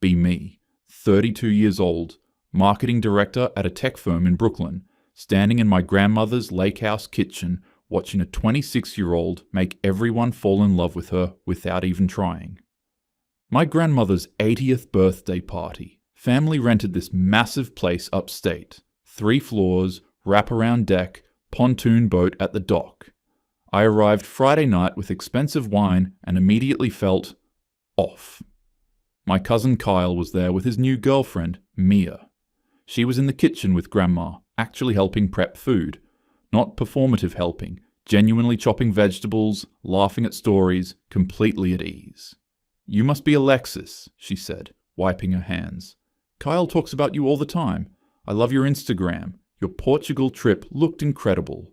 be me, 32 years old, marketing director at a tech firm in Brooklyn, standing in my grandmother's lake house kitchen watching a 26-year-old make everyone fall in love with her without even trying. My grandmother's 80th birthday party. Family rented this massive place upstate. 3 floors, wraparound deck, pontoon boat at the dock. I arrived Friday night with expensive wine and immediately felt off. My cousin Kyle was there with his new girlfriend, Mia. She was in the kitchen with Grandma, actually helping prep food. Not performative helping, genuinely chopping vegetables, laughing at stories, completely at ease. "You must be Alexis," she said, wiping her hands. "Kyle talks about you all the time. I love your Instagram. Your Portugal trip looked incredible."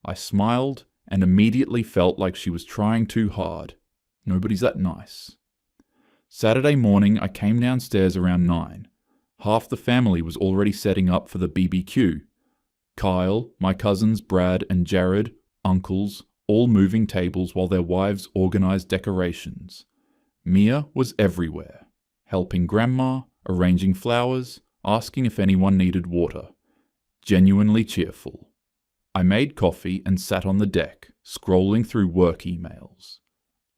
I smiled and immediately felt like she was trying too hard. Nobody's that nice. Saturday morning, I came downstairs around 9. Half the family was already setting up for the BBQ. Kyle, my cousins Brad and Jared, uncles, all moving tables while their wives organized decorations. Mia was everywhere, helping Grandma, arranging flowers, asking if anyone needed water. Genuinely cheerful. I made coffee and sat on the deck, scrolling through work emails.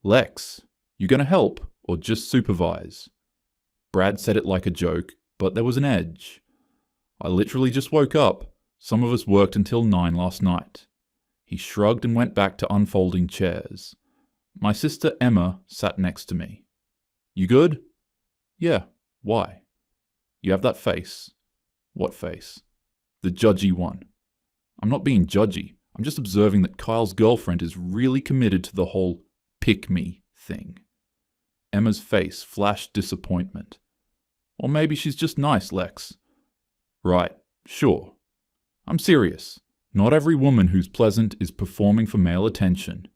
"Lex, you gonna help or just supervise?" Brad said it like a joke, but there was an edge. "I literally just woke up. Some of us worked until 9 last night." He shrugged and went back to unfolding chairs. My sister Emma sat next to me. "You good?" "Yeah. Why?" "You have that face." "What face?" "The judgy one." "I'm not being judgy. I'm just observing that Kyle's girlfriend is really committed to the whole pick me thing." Emma's face flashed disappointment. "Or maybe she's just nice, Lex." "Right, sure. I'm serious. Not every woman who's pleasant is performing for male attention.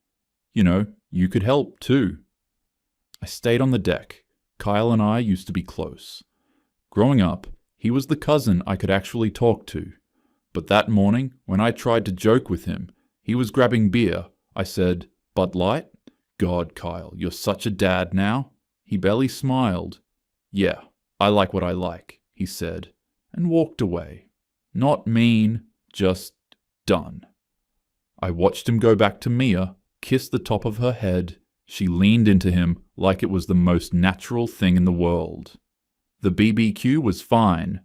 You know, you could help too." I stayed on the deck. Kyle and I used to be close. Growing up, he was the cousin I could actually talk to. But that morning, when I tried to joke with him, he was grabbing beer. I said, "Bud Light?" "God, Kyle, you're such a dad now." He barely smiled. "Yeah, I like what I like," he said, and walked away. Not mean, just done. I watched him go back to Mia, kiss the top of her head. She leaned into him like it was the most natural thing in the world. The BBQ was fine.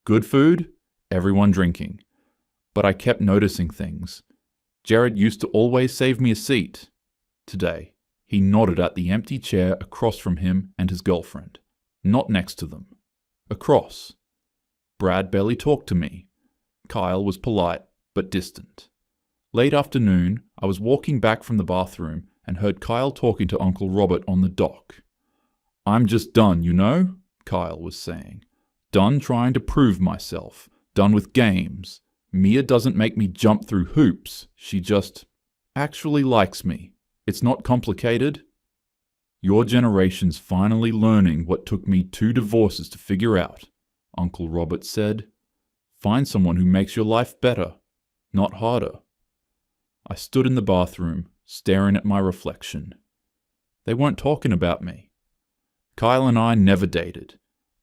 Good food, everyone drinking. But I kept noticing things. Jared used to always save me a seat. Today, he nodded at the empty chair across from him and his girlfriend. Not next to them. Across. Brad barely talked to me. Kyle was polite, but distant. Late afternoon, I was walking back from the bathroom and heard Kyle talking to Uncle Robert on the dock. "I'm just done, you know," Kyle was saying. "Done trying to prove myself. Done with games. Mia doesn't make me jump through hoops. She just actually likes me. It's not complicated. Your generation's finally learning what took me 2 divorces to figure out," Uncle Robert said. "Find someone who makes your life better, not harder." I stood in the bathroom, staring at my reflection. They weren't talking about me. Kyle and I never dated,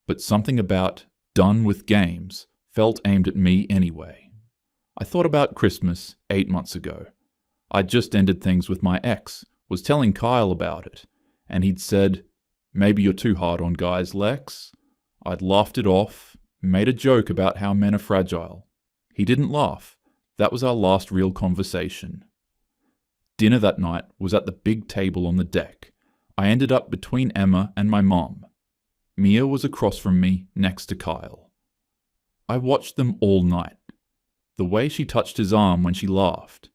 but something about "done with games" felt aimed at me anyway. I thought about Christmas 8 months ago. I'd just ended things with my ex, was telling Kyle about it, and he'd said, "Maybe you're too hard on guys, Lex." I'd laughed it off, made a joke about how men are fragile. He didn't laugh. That was our last real conversation. Dinner that night was at the big table on the deck. I ended up between Emma and my mom. Mia was across from me, next to Kyle. I watched them all night. The way she touched his arm when she laughed.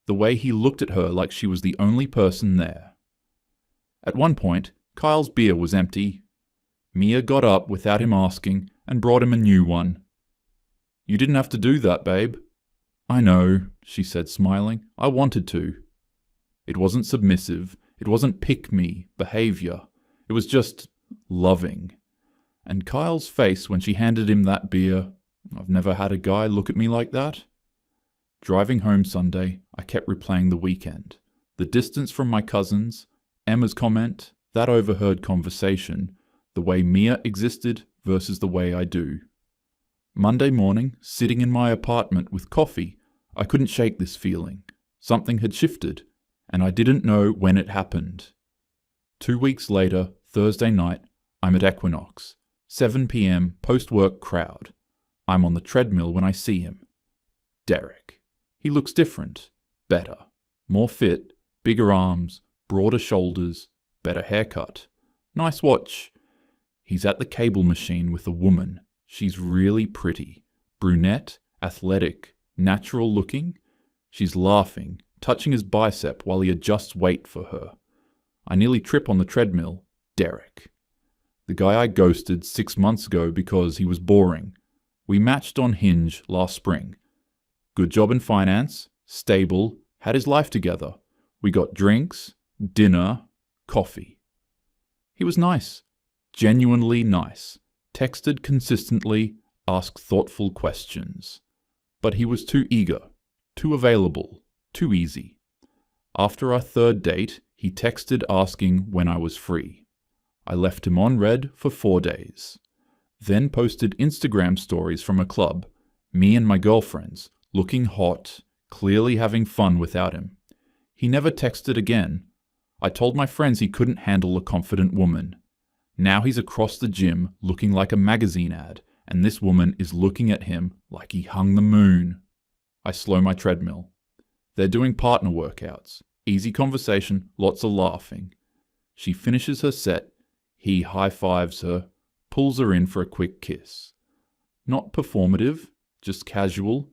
The way he looked at her like she was the only person there. At one point, Kyle's beer was empty. Mia got up without him asking and brought him a new one. "You didn't have to do that, babe." "I know," she said, smiling. "I wanted to." It wasn't submissive. It wasn't pick-me behavior. It was just loving. And Kyle's face when she handed him that beer, I've never had a guy look at me like that. Driving home Sunday, I kept replaying the weekend. The distance from my cousins, Emma's comment, that overheard conversation, The way Mia existed versus the way I do. Monday morning, sitting in my apartment with coffee, I couldn't shake this feeling. Something had shifted, and I didn't know when it happened. 2 weeks later, Thursday night, I'm at Equinox. 7 p.m. post-work crowd. I'm on the treadmill when I see him. Derek. He looks different. Better. More fit. Bigger arms. Broader shoulders. Better haircut. Nice watch. He's at the cable machine with a woman. She's really pretty. Brunette. Athletic. Natural looking. She's laughing, touching his bicep while he adjusts weight for her. I nearly trip on the treadmill. Derek. The guy I ghosted 6 months ago because he was boring. We matched on Hinge last spring. Good job in finance, stable, had his life together. We got drinks, dinner, coffee. He was nice, genuinely nice, texted consistently, asked thoughtful questions. But he was too eager, too available, too easy. After our third date, he texted asking when I was free. I left him on red for 4 days. Then posted Instagram stories from a club, me and my girlfriends, looking hot, clearly having fun without him. He never texted again. I told my friends he couldn't handle a confident woman. Now he's across the gym looking like a magazine ad, and this woman is looking at him like he hung the moon. I slow my treadmill. They're doing partner workouts. Easy conversation, lots of laughing. She finishes her set. He high-fives her, pulls her in for a quick kiss. Not performative, just casual,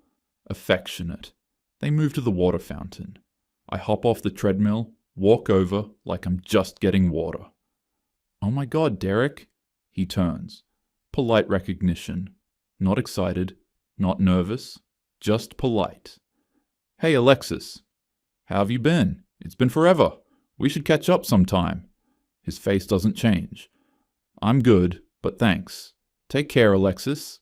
affectionate. They move to the water fountain. I hop off the treadmill, walk over like I'm just getting water. Oh my God, Derek. He turns. Polite recognition. Not excited, not nervous, just polite. Hey, Alexis. How have you been? It's been forever. We should catch up sometime. His face doesn't change. I'm good, but thanks. Take care, Alexis.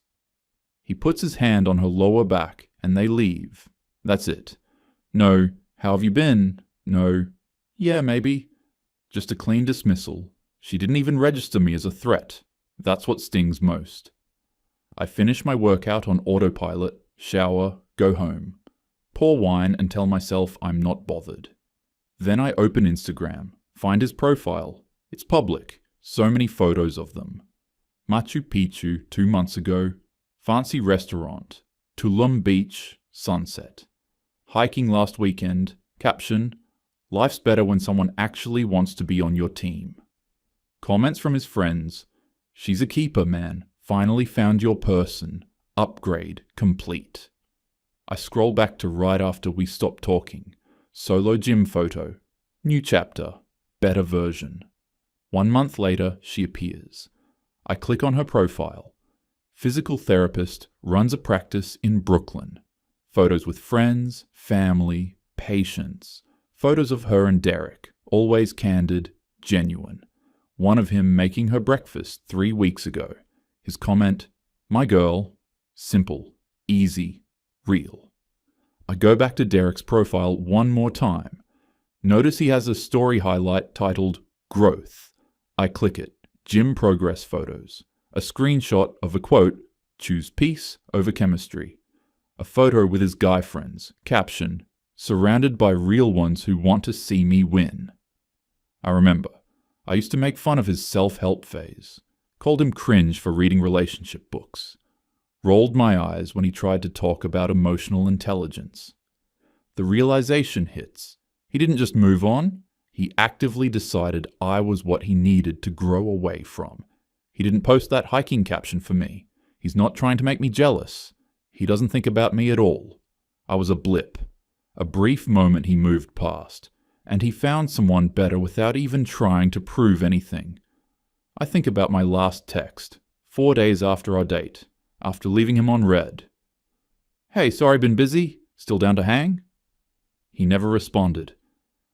He puts his hand on her lower back, and they leave. That's it. No, how have you been? No, yeah, maybe. Just a clean dismissal. She didn't even register me as a threat. That's what stings most. I finish my workout on autopilot, shower, go home. Pour wine and tell myself I'm not bothered. Then I open Instagram, find his profile. It's public, so many photos of them. Machu Picchu 2 months ago, fancy restaurant, Tulum Beach, sunset. Hiking last weekend, caption, life's better when someone actually wants to be on your team. Comments from his friends, she's a keeper, man, finally found your person, upgrade, complete. I scroll back to right after we stopped talking, solo gym photo, new chapter, better version. 1 month later, she appears. I click on her profile. Physical therapist, runs a practice in Brooklyn. Photos with friends, family, patients. Photos of her and Derek, always candid, genuine. One of him making her breakfast 3 weeks ago. His comment, my girl, simple, easy, real. I go back to Derek's profile one more time. Notice he has a story highlight titled Growth. I click it. Gym progress photos. A screenshot of a quote, choose peace over chemistry. A photo with his guy friends. Caption, surrounded by real ones who want to see me win. I remember, I used to make fun of his self-help phase. Called him cringe for reading relationship books. Rolled my eyes when he tried to talk about emotional intelligence. The realization hits. He didn't just move on. He actively decided I was what he needed to grow away from. He didn't post that hiking caption for me. He's not trying to make me jealous. He doesn't think about me at all. I was a blip. A brief moment he moved past, and he found someone better without even trying to prove anything. I think about my last text, 4 days after our date, after leaving him on red. Hey, sorry, been busy? Still down to hang? He never responded.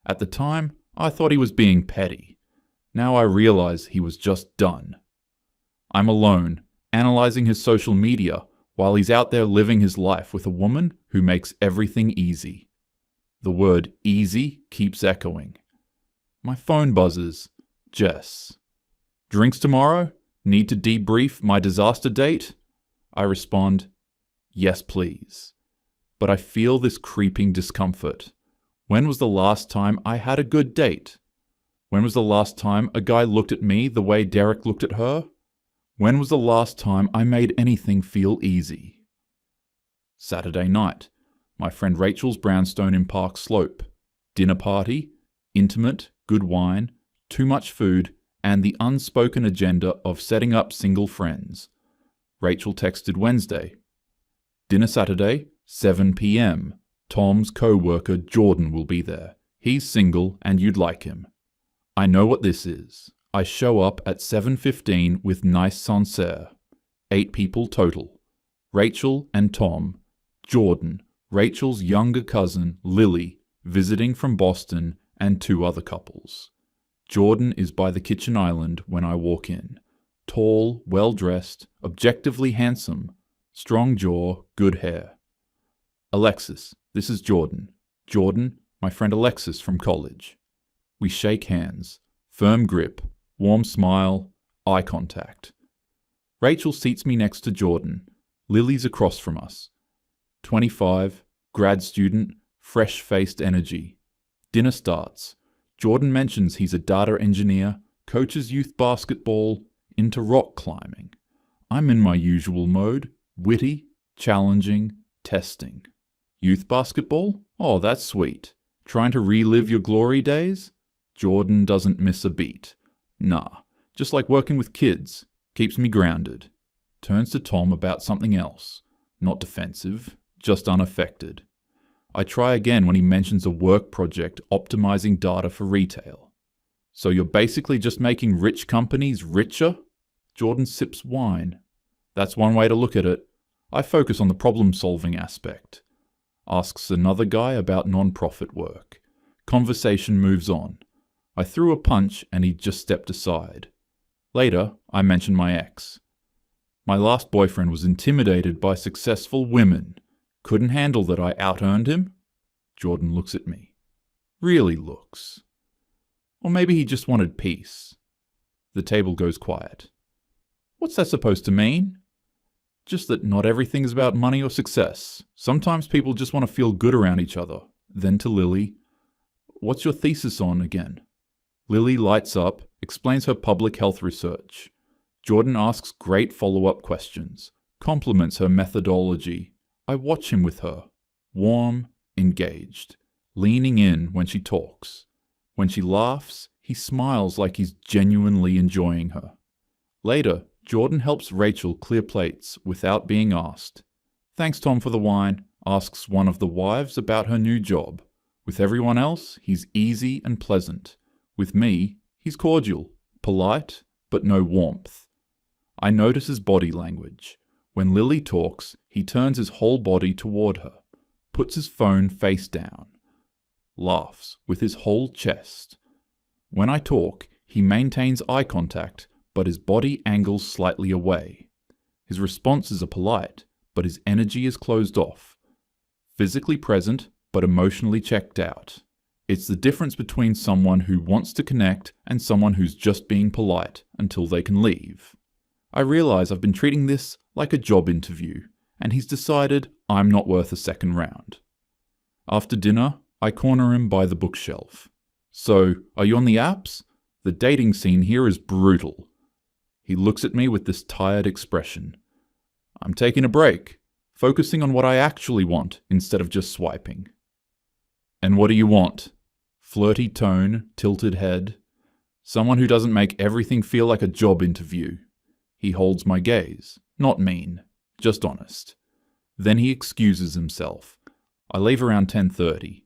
At the time, I thought he was being petty. Now I realize he was just done. I'm alone, analyzing his social media while he's out there living his life with a woman who makes everything easy. The word easy keeps echoing. My phone buzzes. Jess. Drinks tomorrow? Need to debrief my disaster date? I respond, yes please. But I feel this creeping discomfort. When was the last time I had a good date? When was the last time a guy looked at me the way Derek looked at her? When was the last time I made anything feel easy? Saturday night. My friend Rachel's brownstone in Park Slope. Dinner party, intimate, good wine, too much food, and the unspoken agenda of setting up single friends. Rachel texted Wednesday. Dinner Saturday, 7 p.m. Tom's co-worker Jordan will be there. He's single and you'd like him. I know what this is. I show up at 7:15 with nice Sancerre. 8 people total. Rachel and Tom, Jordan, Rachel's younger cousin Lily, visiting from Boston, and 2 other couples. Jordan is by the kitchen island when I walk in. Tall, well-dressed, objectively handsome, strong jaw, good hair. Alexis, this is Jordan. Jordan, my friend Alexis from college. We shake hands, firm grip, warm smile, eye contact. Rachel seats me next to Jordan. Lily's across from us. 25, grad student, fresh-faced energy. Dinner starts. Jordan mentions he's a data engineer, coaches youth basketball, into rock climbing. I'm in my usual mode, witty, challenging, testing. Youth basketball? Oh, that's sweet. Trying to relive your glory days? Jordan doesn't miss a beat. Nah, just like working with kids. Keeps me grounded. Turns to Tom about something else. Not defensive, just unaffected. I try again when he mentions a work project optimizing data for retail. So you're basically just making rich companies richer? Jordan sips wine. That's one way to look at it. I focus on the problem-solving aspect. Asks another guy about non-profit work. Conversation moves on. I threw a punch and he just stepped aside. Later, I mention my ex. My last boyfriend was intimidated by successful women. Couldn't handle that I out-earned him? Jordan looks at me. Really looks. Or maybe he just wanted peace. The table goes quiet. What's that supposed to mean? Just that not everything is about money or success. Sometimes people just want to feel good around each other. Then to Lily. What's your thesis on again? Lily lights up, explains her public health research. Jordan asks great follow-up questions, compliments her methodology. I watch him with her. Warm, engaged, leaning in when she talks. When she laughs, he smiles like he's genuinely enjoying her. Later, Jordan helps Rachel clear plates without being asked. Thanks, Tom, for the wine, asks one of the wives about her new job. With everyone else, he's easy and pleasant. With me, he's cordial, polite, but no warmth. I notice his body language. When Lily talks, he turns his whole body toward her, puts his phone face down, laughs with his whole chest. When I talk, he maintains eye contact, but his body angles slightly away. His responses are polite, but his energy is closed off. Physically present, but emotionally checked out. It's the difference between someone who wants to connect and someone who's just being polite until they can leave. I realize I've been treating this like a job interview, and he's decided I'm not worth a second round. After dinner, I corner him by the bookshelf. So, are you on the apps? The dating scene here is brutal. He looks at me with this tired expression. I'm taking a break, focusing on what I actually want instead of just swiping. And what do you want? Flirty tone, tilted head. Someone who doesn't make everything feel like a job interview. He holds my gaze. Not mean, just honest. Then he excuses himself. I leave around 10:30.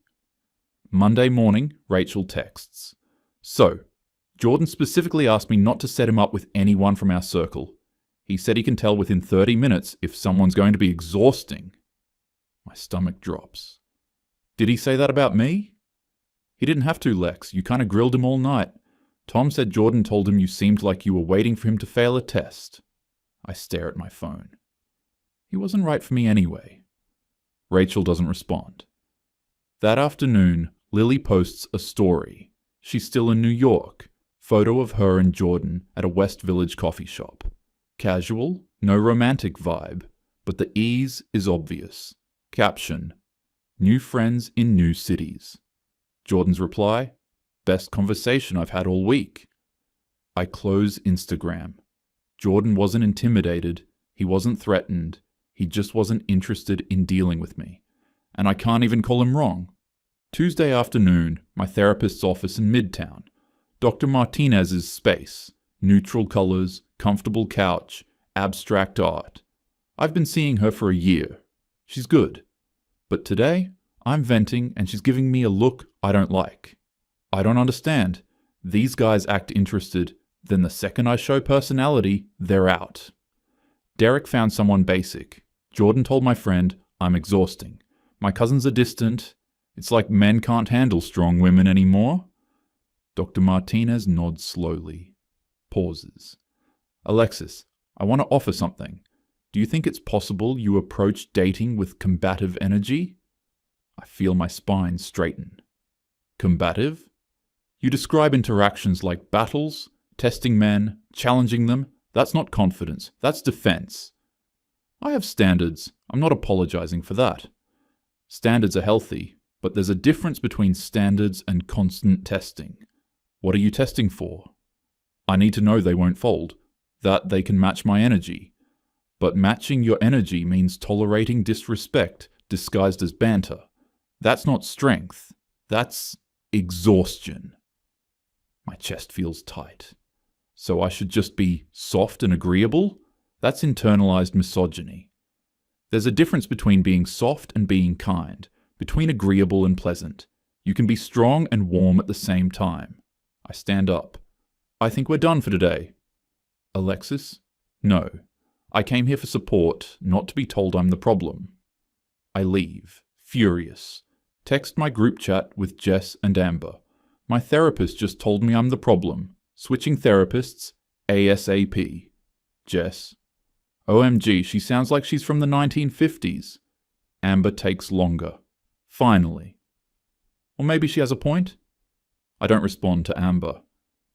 Monday morning, Rachel texts. So, Jordan specifically asked me not to set him up with anyone from our circle. He said he can tell within 30 minutes if someone's going to be exhausting. My stomach drops. Did he say that about me? He didn't have to, Lex. You kind of grilled him all night. Tom said Jordan told him you seemed like you were waiting for him to fail a test. I stare at my phone. He wasn't right for me anyway. Rachel doesn't respond. That afternoon, Lily posts a story. She's still in New York. Photo of her and Jordan at a West Village coffee shop. Casual, no romantic vibe, but the ease is obvious. Caption: New friends in new cities. Jordan's reply: Best conversation I've had all week. I close Instagram. Jordan wasn't intimidated, he wasn't threatened, he just wasn't interested in dealing with me. And I can't even call him wrong. Tuesday afternoon, my therapist's office in Midtown. Dr. Martinez's space. Neutral colors, comfortable couch, abstract art. I've been seeing her for a year. She's good. But today, I'm venting and she's giving me a look I don't like. I don't understand. These guys act interested, then the second I show personality, they're out. Derek found someone basic. Jordan told my friend, I'm exhausting. My cousins are distant. It's like men can't handle strong women anymore. Dr. Martinez nods slowly. Pauses. Alexis, I want to offer something. Do you think it's possible you approach dating with combative energy? I feel my spine straighten. Combative? You describe interactions like battles, testing men, challenging them. That's not confidence, that's defense. I have standards. I'm not apologizing for that. Standards are healthy, but there's a difference between standards and constant testing. What are you testing for? I need to know they won't fold, that they can match my energy. But matching your energy means tolerating disrespect disguised as banter. That's not strength. That's exhaustion. My chest feels tight. So I should just be soft and agreeable? That's internalized misogyny. There's a difference between being soft and being kind, between agreeable and pleasant. You can be strong and warm at the same time. I stand up. I think we're done for today. Alexis? No. I came here for support, not to be told I'm the problem. I leave, furious. Text my group chat with Jess and Amber. My therapist just told me I'm the problem. Switching therapists, ASAP. Jess. OMG, she sounds like she's from the 1950s. Amber takes longer. Finally. Or maybe she has a point? I don't respond to Amber.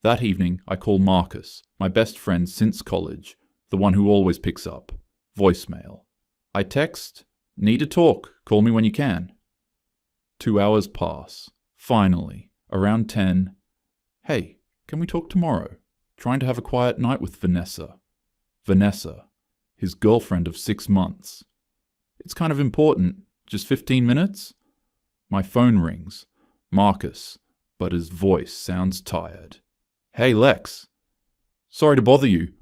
That evening, I call Marcus, my best friend since college, the one who always picks up. Voicemail. I text, need to talk, call me when you can. 2 hours pass. Finally, around 10, hey, can we talk tomorrow? Trying to have a quiet night with Vanessa. Vanessa, his girlfriend of 6 months. It's kind of important, just 15 minutes? My phone rings. Marcus, but his voice sounds tired. Hey, Lex. Sorry to bother you,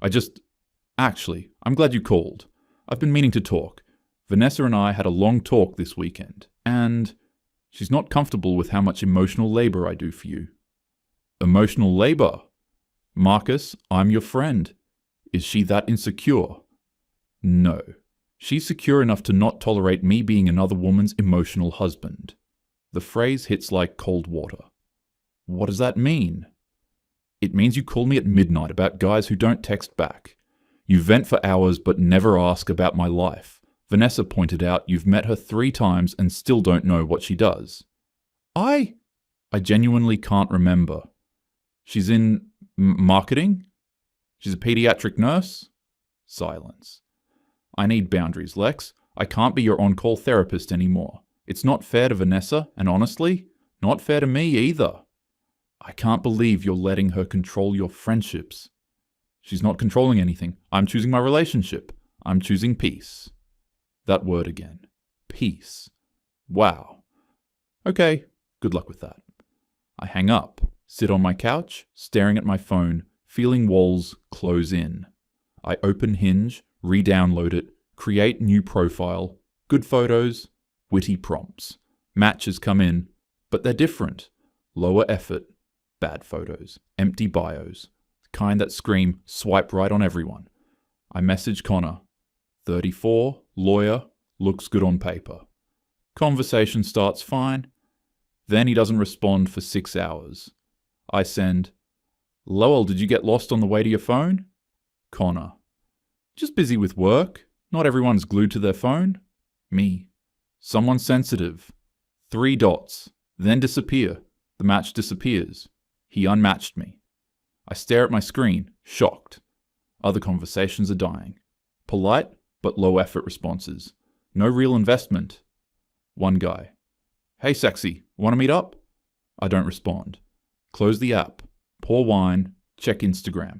Actually, I'm glad you called. I've been meaning to talk. Vanessa and I had a long talk this weekend, and she's not comfortable with how much emotional labor I do for you. Emotional labor? Marcus, I'm your friend. Is she that insecure? No. She's secure enough to not tolerate me being another woman's emotional husband. The phrase hits like cold water. What does that mean? It means you call me at midnight about guys who don't text back. You vent for hours but never ask about my life. Vanessa pointed out you've met her 3 times and still don't know what she does. I genuinely can't remember. She's in marketing? She's a pediatric nurse? Silence. I need boundaries, Lex. I can't be your on-call therapist anymore. It's not fair to Vanessa, and honestly, not fair to me either. I can't believe you're letting her control your friendships. She's not controlling anything. I'm choosing my relationship. I'm choosing peace. That word again. Peace. Wow. Okay, good luck with that. I hang up, sit on my couch, staring at my phone, feeling walls close in. I open Hinge, re-download it, create new profile, good photos, witty prompts. Matches come in, but they're different. Lower effort, bad photos, empty bios. Kind that scream, swipe right on everyone. I message Connor. 34, lawyer, looks good on paper. Conversation starts fine. Then he doesn't respond for 6 hours. I send, Lowell, did you get lost on the way to your phone? Connor. Just busy with work. Not everyone's glued to their phone. Me. Someone sensitive. 3 dots. Then disappear. The match disappears. He unmatched me. I stare at my screen, shocked. Other conversations are dying. Polite, but low-effort responses. No real investment. One guy. Hey sexy, wanna meet up? I don't respond. Close the app. Pour wine. Check Instagram.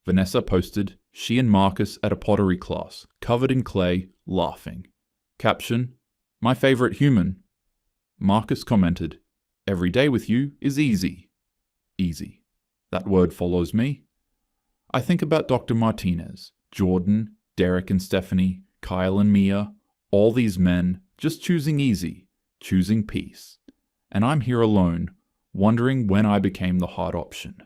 Vanessa posted, she and Marcus at a pottery class, covered in clay, laughing. Caption, my favorite human. Marcus commented, every day with you is easy. Easy. That word follows me. I think about Dr. Martinez, Jordan, Derek and Stephanie, Kyle and Mia, all these men just choosing easy, choosing peace. And I'm here alone, wondering when I became the hard option.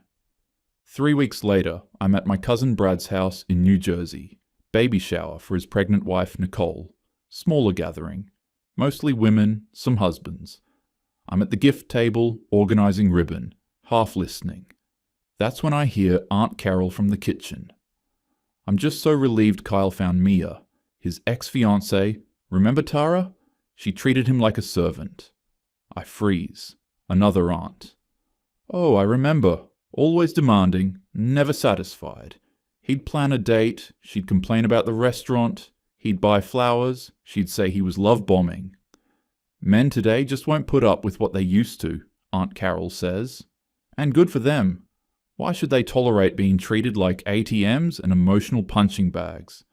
3 weeks later, I'm at my cousin Brad's house in New Jersey. Baby shower for his pregnant wife Nicole. Smaller gathering. Mostly women, some husbands. I'm at the gift table, organizing ribbon, half listening. That's when I hear Aunt Carol from the kitchen. I'm just so relieved Kyle found Mia, his ex-fiancée. Remember Tara? She treated him like a servant. I freeze. Another aunt. Oh, I remember. Always demanding, never satisfied. He'd plan a date, she'd complain about the restaurant, he'd buy flowers, she'd say he was love-bombing. Men today just won't put up with what they used to, Aunt Carol says. And good for them. Why should they tolerate being treated like ATMs and emotional punching bags?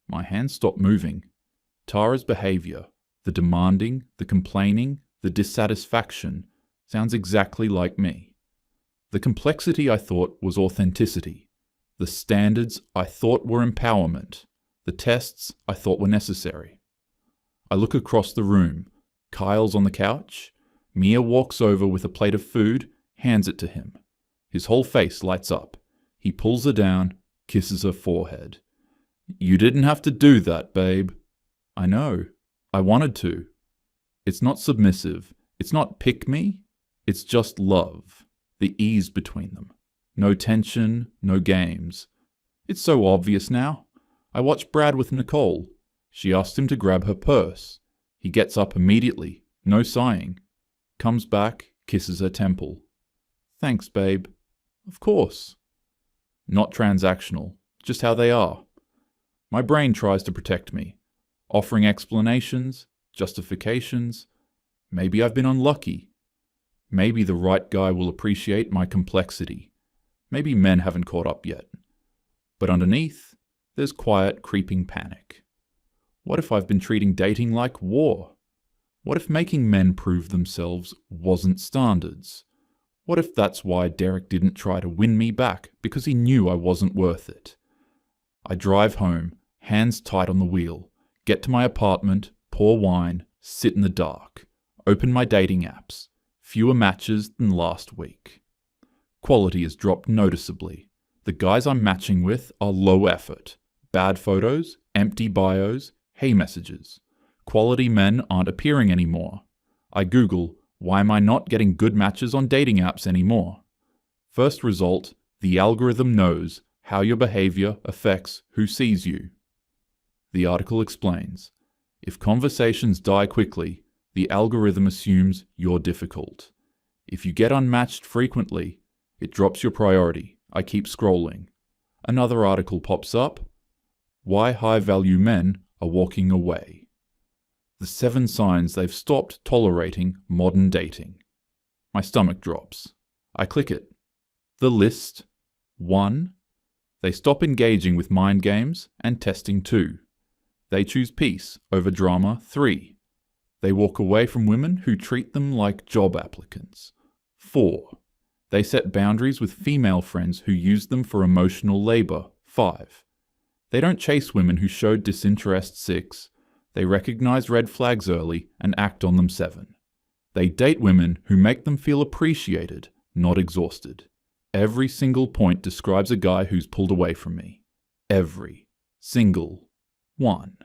My hands stop moving. Tara's behavior, the demanding, the complaining, the dissatisfaction, sounds exactly like me. The complexity I thought was authenticity. The standards I thought were empowerment. The tests I thought were necessary. I look across the room. Kyle's on the couch. Mia walks over with a plate of food, hands it to him. His whole face lights up. He pulls her down, kisses her forehead. You didn't have to do that, babe. I know. I wanted to. It's not submissive. It's not pick me. It's just love. The ease between them. No tension, no games. It's so obvious now. I watch Brad with Nicole. She asks him to grab her purse. He gets up immediately, no sighing. Comes back, kisses her temple. Thanks, babe. Of course. Not transactional, just how they are. My brain tries to protect me, offering explanations, justifications. Maybe I've been unlucky. Maybe the right guy will appreciate my complexity. Maybe men haven't caught up yet. But underneath, there's quiet, creeping panic. What if I've been treating dating like war? What if making men prove themselves wasn't standards? What if that's why Derek didn't try to win me back, because he knew I wasn't worth it? I drive home, hands tight on the wheel, get to my apartment, pour wine, sit in the dark, open my dating apps. Fewer matches than last week. Quality has dropped noticeably. The guys I'm matching with are low effort. Bad photos, empty bios, hey messages. Quality men aren't appearing anymore. I Google, why am I not getting good matches on dating apps anymore? First result, the algorithm knows how your behavior affects who sees you. The article explains, if conversations die quickly, the algorithm assumes you're difficult. If you get unmatched frequently, it drops your priority. I keep scrolling. Another article pops up. Why high-value men are walking away. The 7 signs they've stopped tolerating modern dating. My stomach drops. I click it. The list. 1. They stop engaging with mind games and testing 2. They choose peace over drama 3. They walk away from women who treat them like job applicants. 4. They set boundaries with female friends who use them for emotional labor. 5. They don't chase women who showed disinterest. 6. They recognize red flags early and act on them. 7. They date women who make them feel appreciated, not exhausted. Every single point describes a guy who's pulled away from me. Every single one.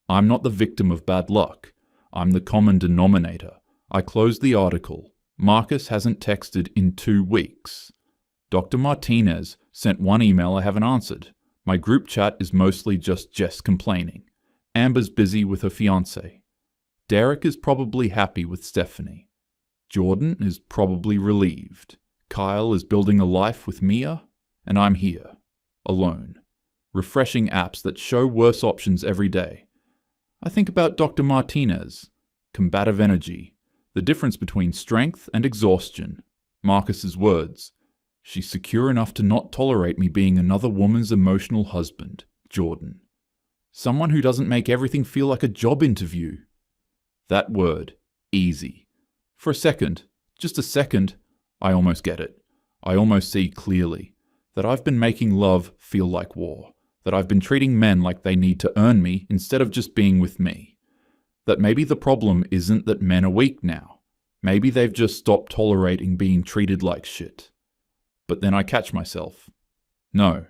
I'm not the victim of bad luck. I'm the common denominator. I closed the article. Marcus hasn't texted in 2 weeks. Dr. Martinez sent 1 email I haven't answered. My group chat is mostly just Jess complaining. Amber's busy with her fiancé. Derek is probably happy with Stephanie. Jordan is probably relieved. Kyle is building a life with Mia, and I'm here, alone, refreshing apps that show worse options every day. I think about Dr. Martinez, combative energy, the difference between strength and exhaustion. Marcus's words, she's secure enough to not tolerate me being another woman's emotional husband, Jordan. Someone who doesn't make everything feel like a job interview. That word, easy. For a second, just a second, I almost get it. I almost see clearly that I've been making love feel like war, that I've been treating men like they need to earn me instead of just being with me. That maybe the problem isn't that men are weak now. Maybe they've just stopped tolerating being treated like shit. But then I catch myself. No,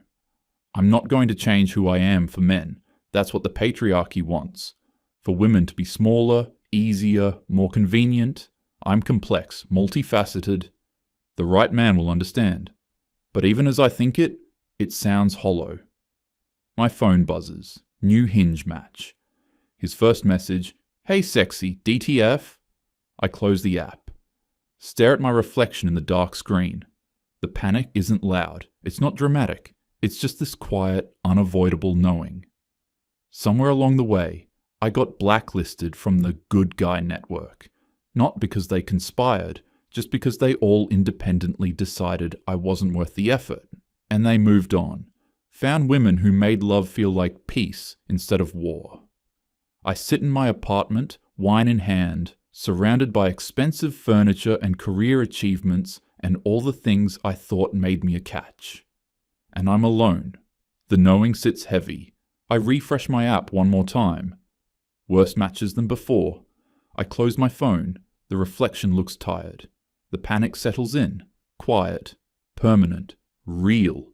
I'm not going to change who I am for men. That's what the patriarchy wants. For women to be smaller, easier, more convenient. I'm complex, multifaceted. The right man will understand. But even as I think it, it sounds hollow. My phone buzzes. New Hinge match. His first message, "Hey sexy, DTF?" I close the app. Stare at my reflection in the dark screen. The panic isn't loud. It's not dramatic. It's just this quiet, unavoidable knowing. Somewhere along the way, I got blacklisted from the good guy network. Not because they conspired, just because they all independently decided I wasn't worth the effort. And they moved on. Found women who made love feel like peace instead of war. I sit in my apartment, wine in hand, surrounded by expensive furniture and career achievements and all the things I thought made me a catch. And I'm alone. The knowing sits heavy. I refresh my app one more time. Worse matches than before. I close my phone. The reflection looks tired. The panic settles in. Quiet. Permanent. Real.